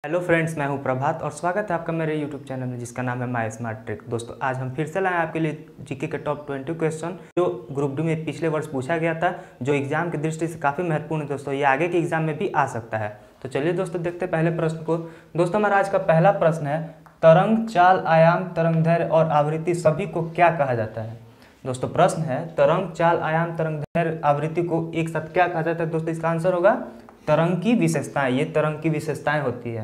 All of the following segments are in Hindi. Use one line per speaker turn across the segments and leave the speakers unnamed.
हेलो फ्रेंड्स, मैं हूं प्रभात और स्वागत है आपका मेरे यूट्यूब चैनल में जिसका नाम है माय स्मार्ट ट्रिक। दोस्तों आज हम फिर से लाए आपके लिए जीके के टॉप 20 क्वेश्चन जो ग्रुप डी में पिछले वर्ष पूछा गया था, जो एग्जाम की दृष्टि से काफ़ी महत्वपूर्ण है। दोस्तों ये आगे के एग्जाम में भी आ सकता है। तो चलिए दोस्तों देखते हैं पहले प्रश्न को। दोस्तों हमारा आज का पहला प्रश्न है, तरंग, चाल, आयाम, तरंग दैर्घ्य और आवृत्ति सभी को क्या कहा जाता है। दोस्तों प्रश्न है, तरंग, चाल, आयाम, तरंग दैर्घ्य, आवृत्ति को एक साथ क्या कहा जाता है। दोस्तों इसका आंसर होगा तरंग की विशेषताएं। ये तरंग की विशेषताएं होती है।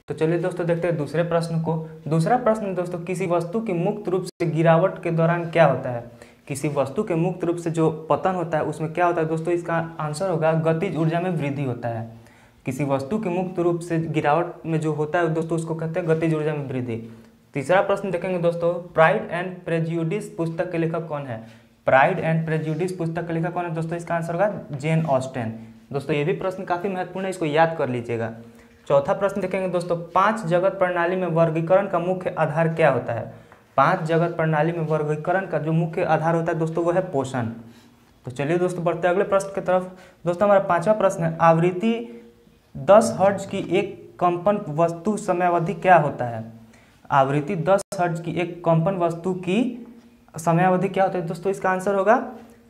तो चलिए दोस्तों देखते हैं दूसरे प्रश्न को। दूसरा प्रश्न दोस्तों, किसी वस्तु की मुक्त रूप से गिरावट के दौरान क्या होता है। किसी वस्तु के मुक्त रूप से जो पतन होता है उसमें क्या होता है। दोस्तों इसका आंसर होगा गतिज ऊर्जा में वृद्धि होता है। किसी वस्तु के मुक्त रूप से गिरावट में जो होता है दोस्तों उसको कहते हैं गतिज ऊर्जा में वृद्धि। तीसरा प्रश्न देखेंगे दोस्तों, प्राइड एंड प्रेजुडिस पुस्तक के लेखक कौन है। प्राइड एंड प्रेजुडिस पुस्तक के लेखक कौन है। दोस्तों इसका आंसर होगा जेन ऑस्टेन। दोस्तों ये भी प्रश्न काफी महत्वपूर्ण है, इसको याद कर लीजिएगा। चौथा प्रश्न देखेंगे दोस्तों, पांच जगत प्रणाली में वर्गीकरण का मुख्य आधार क्या होता है। पांच जगत प्रणाली में वर्गीकरण का जो मुख्य आधार होता है दोस्तों वो है पोषण। तो चलिए दोस्तों बढ़ते हैं अगले प्रश्न की तरफ। दोस्तों हमारा पांचवा प्रश्न है, आवृत्ति 10 हर्ट्ज की एक कंपन वस्तु समयावधि क्या होता है। आवृत्ति 10 हर्ट्ज की एक कंपन वस्तु की समयावधि क्या होता है। दोस्तों इसका आंसर होगा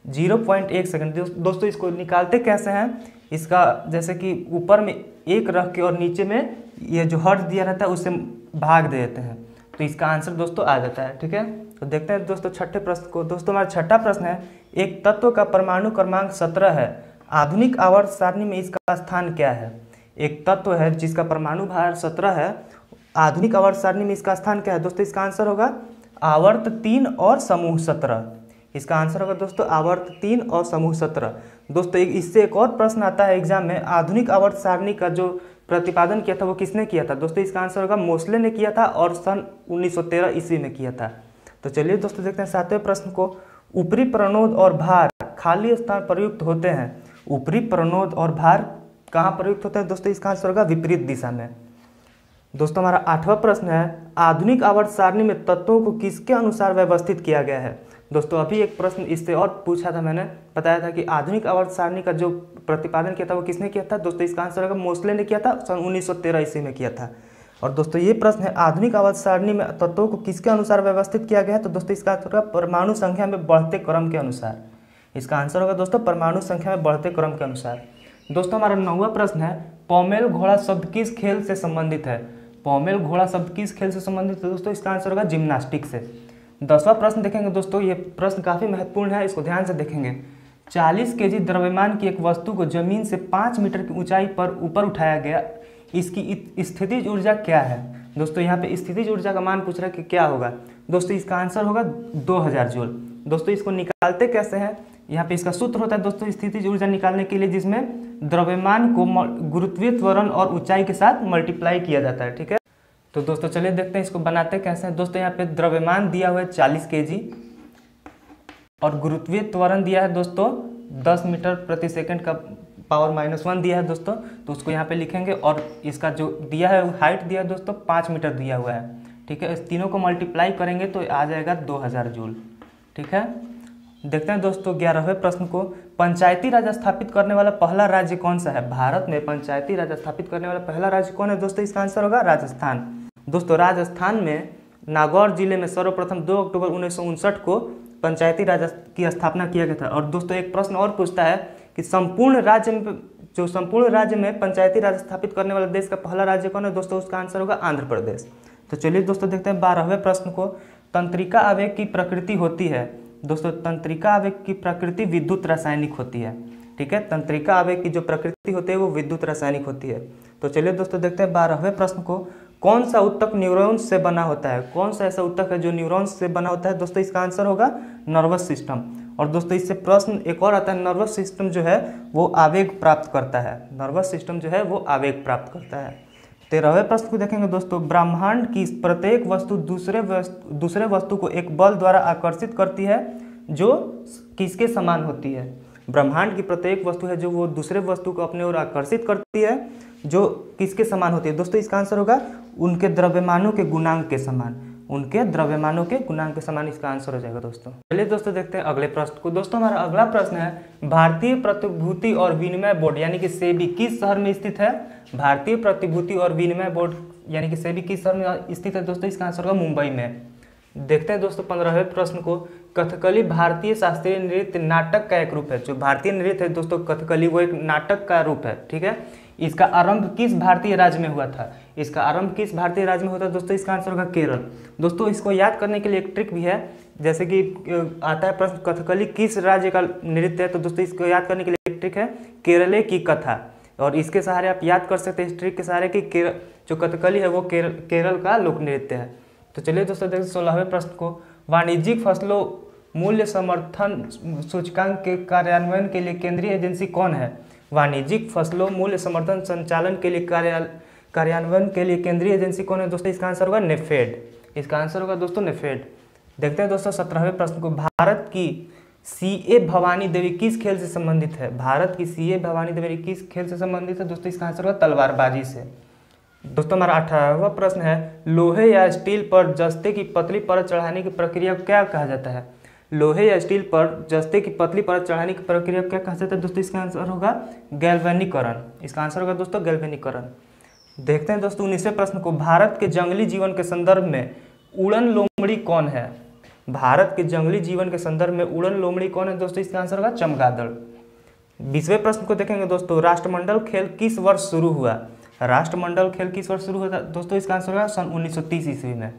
0.1 सेकंड। दोस्तों इसको निकालते कैसे हैं, इसका जैसे कि ऊपर में एक रख के और नीचे में ये जो हर्ट्ज दिया रहता है उससे भाग दे देते हैं, तो इसका आंसर दोस्तों आ जाता है। ठीक है, तो देखते हैं दोस्तों छठे प्रश्न को। दोस्तों हमारा छठा प्रश्न है, एक तत्व का परमाणु क्रमांक 17 है, आधुनिक आवर्त सारणी में इसका स्थान क्या है। एक तत्व है जिसका परमाणु भार 17 है, आधुनिक आवर्त सारणी में इसका स्थान क्या है। दोस्तों इसका आंसर होगा आवर्त 3 और समूह 17। इसका आंसर होगा दोस्तों आवर्त 3 और समूह 17। दोस्तों इससे एक और प्रश्न आता है एग्जाम में, आधुनिक आवर्त सारणी का जो प्रतिपादन किया था वो किसने किया था। दोस्तों इसका आंसर होगा मोसले ने किया था और सन 1913 ईस्वी में किया था। तो चलिए दोस्तों देखते हैं सातवें प्रश्न को। ऊपरी प्रणोद और भार खाली स्थान प्रयुक्त होते हैं। ऊपरी प्रणोद और भार कहाँ प्रयुक्त होते हैं। दोस्तों इसका आंसर होगा विपरीत दिशा में। दोस्तों हमारा आठवां प्रश्न है, आधुनिक आवर्त सारणी में तत्वों को किसके अनुसार व्यवस्थित किया गया है। दोस्तों अभी एक प्रश्न इससे और पूछा था, मैंने बताया था कि आधुनिक आवर्त सारणी का जो प्रतिपादन किया था वो किसने किया था। दोस्तों इसका आंसर होगा मोसले ने किया था, सन 1913 ईस्वी में किया था। और दोस्तों ये प्रश्न है, आधुनिक आवर्त सारणी में तत्वों को किसके अनुसार व्यवस्थित किया गया है। तो दोस्तों इसका आंसर होगा परमाणु संख्या में बढ़ते क्रम के अनुसार। इसका आंसर होगा दोस्तों परमाणु संख्या में बढ़ते क्रम के अनुसार। दोस्तों हमारा 9वां प्रश्न है, पौमेल घोड़ा शब्द किस खेल से संबंधित है। पौमेल घोड़ा शब्द किस खेल से संबंधित है। दोस्तों इसका आंसर होगा जिम्नास्टिक से। 10वां प्रश्न देखेंगे दोस्तों, ये प्रश्न काफी महत्वपूर्ण है, इसको ध्यान से देखेंगे। 40 केजी द्रव्यमान की एक वस्तु को जमीन से 5 मीटर की ऊंचाई पर ऊपर उठाया गया, इसकी स्थितिज ऊर्जा क्या है। दोस्तों यहाँ पे स्थितिज ऊर्जा का मान पूछ रहा है कि क्या होगा। दोस्तों इसका आंसर होगा 2000 जूल। दोस्तों इसको निकालते कैसे हैं, यहाँ पे इसका सूत्र होता है दोस्तों स्थितिज ऊर्जा निकालने के लिए, जिसमें द्रव्यमान को गुरुत्वीय त्वरण और ऊंचाई के साथ मल्टीप्लाई किया जाता है। ठीक है, तो दोस्तों चलिए देखते हैं इसको बनाते कैसे हैं। दोस्तों यहाँ पे द्रव्यमान दिया हुआ है 40 केजी और गुरुत्वीय त्वरण दिया है दोस्तों 10 मीटर प्रति सेकंड का पावर -1 दिया है दोस्तों, तो उसको यहाँ पे लिखेंगे। और इसका जो दिया है हाइट दिया है दोस्तों 5 मीटर दिया हुआ है। ठीक है, इस तीनों को मल्टीप्लाई करेंगे तो आ जाएगा 2000 जूल। ठीक है, देखते हैं दोस्तों 11वें प्रश्न को। पंचायती राज स्थापित करने वाला पहला राज्य कौन सा है। भारत में पंचायती राज स्थापित करने वाला पहला राज्य कौन है। दोस्तों इसका आंसर होगा राजस्थान। दोस्तों राजस्थान में नागौर जिले में सर्वप्रथम 2 अक्टूबर 1959 को पंचायती राज की स्थापना किया गया था। और दोस्तों एक प्रश्न और पूछता है कि संपूर्ण राज्य में पंचायती राज स्थापित करने वाला देश का पहला राज्य कौन है। दोस्तों उसका आंसर होगा आंध्र प्रदेश। तो चलिए दोस्तों देखते हैं 12वें प्रश्न को। तंत्रिका आवेग की प्रकृति होती है। दोस्तों तंत्रिका आवेग की प्रकृति विद्युत रासायनिक होती है। ठीक है, तंत्रिका आवेग की जो प्रकृति होती है वो विद्युत रासायनिक होती है। तो चलिए दोस्तों देखते हैं 12वें प्रश्न को। कौन सा ऊतक न्यूरॉन्स से बना होता है। कौन सा ऐसा ऊतक है जो न्यूरॉन्स से बना होता है। दोस्तों इसका आंसर होगा नर्वस सिस्टम। और दोस्तों इससे प्रश्न एक और आता है, नर्वस सिस्टम जो है वो आवेग प्राप्त करता है। नर्वस सिस्टम जो है वो आवेग प्राप्त करता है। 13वें प्रश्न को देखेंगे दोस्तों, ब्रह्मांड की प्रत्येक वस्तु दूसरे वस्तु को एक बल द्वारा आकर्षित करती है जो किसके समान होती है। ब्रह्मांड की प्रत्येक वस्तु है जो वो दूसरे वस्तु को अपने ओर आकर्षित करती है जो किसके समान होती है। दोस्तों इसका आंसर होगा उनके द्रव्यमानों के गुणांक के समान। उनके द्रव्यमानों के गुणांक के समान इसका आंसर हो जाएगा दोस्तों। चलिए दोस्तों देखते हैं अगले प्रश्न को। दोस्तों हमारा अगला प्रश्न है भारतीय प्रतिभूति और विनिमय बोर्ड यानी कि सेबी किस शहर में स्थित है? भारतीय प्रतिभूति और विनिमय बोर्ड यानी कि सेबी किस शहर में स्थित है दोस्तों? इसका आंसर होगा मुंबई में। देखते हैं दोस्तों 15वें प्रश्न को। कथकली भारतीय शास्त्रीय नृत्य नाटक का एक रूप है। जो भारतीय नृत्य है दोस्तों कथकली वो एक नाटक का रूप है, ठीक है। इसका आरंभ किस भारतीय राज्य में हुआ था? इसका आरंभ किस भारतीय राज्य में होता है दोस्तों? इसका आंसर होगा केरल। दोस्तों इसको याद करने के लिए एक ट्रिक भी है, जैसे कि आता है प्रश्न कथकली किस राज्य का नृत्य है, तो दोस्तों इसको याद करने के लिए एक ट्रिक है केरले की कथा, और इसके सहारे आप याद कर सकते हैं इस ट्रिक के सहारे कि जो कथकली है वो केरल का लोक नृत्य है। तो चलिए दोस्तों देखते 16वें प्रश्न को। वाणिज्यिक फसलों मूल्य समर्थन सूचकांक के कार्यान्वयन के लिए केंद्रीय एजेंसी कौन है? वाणिज्यिक फसलों मूल्य समर्थन संचालन के लिए कार्यान्वयन के लिए केंद्रीय एजेंसी कौन है दोस्तों? इसका आंसर होगा नेफेड। इसका आंसर होगा दोस्तों नेफेड। देखते हैं दोस्तों 17वें प्रश्न को। भारत की सीए भवानी देवी किस खेल से संबंधित है? भारत की सीए भवानी देवी किस खेल से संबंधित है दोस्तों? इसका आंसर होगा तलवारबाजी से। दोस्तों हमारा 18वां प्रश्न है लोहे या स्टील पर जस्ते की पतली परत चढ़ाने की प्रक्रिया क्या कहा जाता है? लोहे या स्टील पर जस्ते की पतली परत चढ़ाने की प्रक्रिया क्या कहा जाता है दोस्तों? इसका आंसर होगा गैल्वेनीकरण। इसका आंसर होगा दोस्तों गैल्वेनीकरण। देखते हैं दोस्तों 19वें प्रश्न को। भारत के जंगली जीवन के संदर्भ में उड़न लोमड़ी कौन है? भारत के जंगली जीवन के संदर्भ में उड़न लोमड़ी कौन है दोस्तों? इसका आंसर होगा चमगादड़। 20वें प्रश्न को देखेंगे दोस्तों। राष्ट्रमंडल खेल किस वर्ष शुरू हुआ? राष्ट्रमंडल खेल किस वर्ष शुरू हुआ था दोस्तों? इसका आंसर होगा सन 1930 ईस्वी में।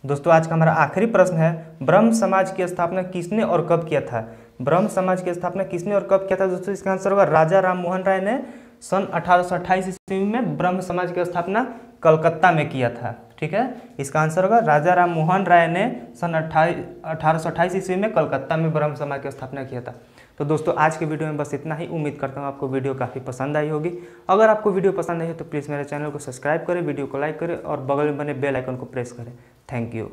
दोस्तों आज का हमारा आखिरी प्रश्न है ब्रह्म समाज की स्थापना किसने और कब किया था? ब्रह्म समाज की स्थापना किसने और कब किया था दोस्तों? इसका आंसर होगा राजा राम मोहन राय ने सन 1828 ईस्वी में ब्रह्म समाज की स्थापना कलकत्ता में किया था, ठीक है। इसका आंसर होगा राजा राम मोहन राय ने सन 1828 ईस्वी में कलकत्ता में ब्रह्म समाज की स्थापना किया था। तो दोस्तों आज के वीडियो में बस इतना ही। उम्मीद करता हूँ आपको वीडियो काफ़ी पसंद आई होगी। अगर आपको वीडियो पसंद आई है तो प्लीज़ मेरे चैनल को सब्सक्राइब करें, वीडियो को लाइक करें और बगल में बने बेल आइकन को प्रेस करें। Thank you.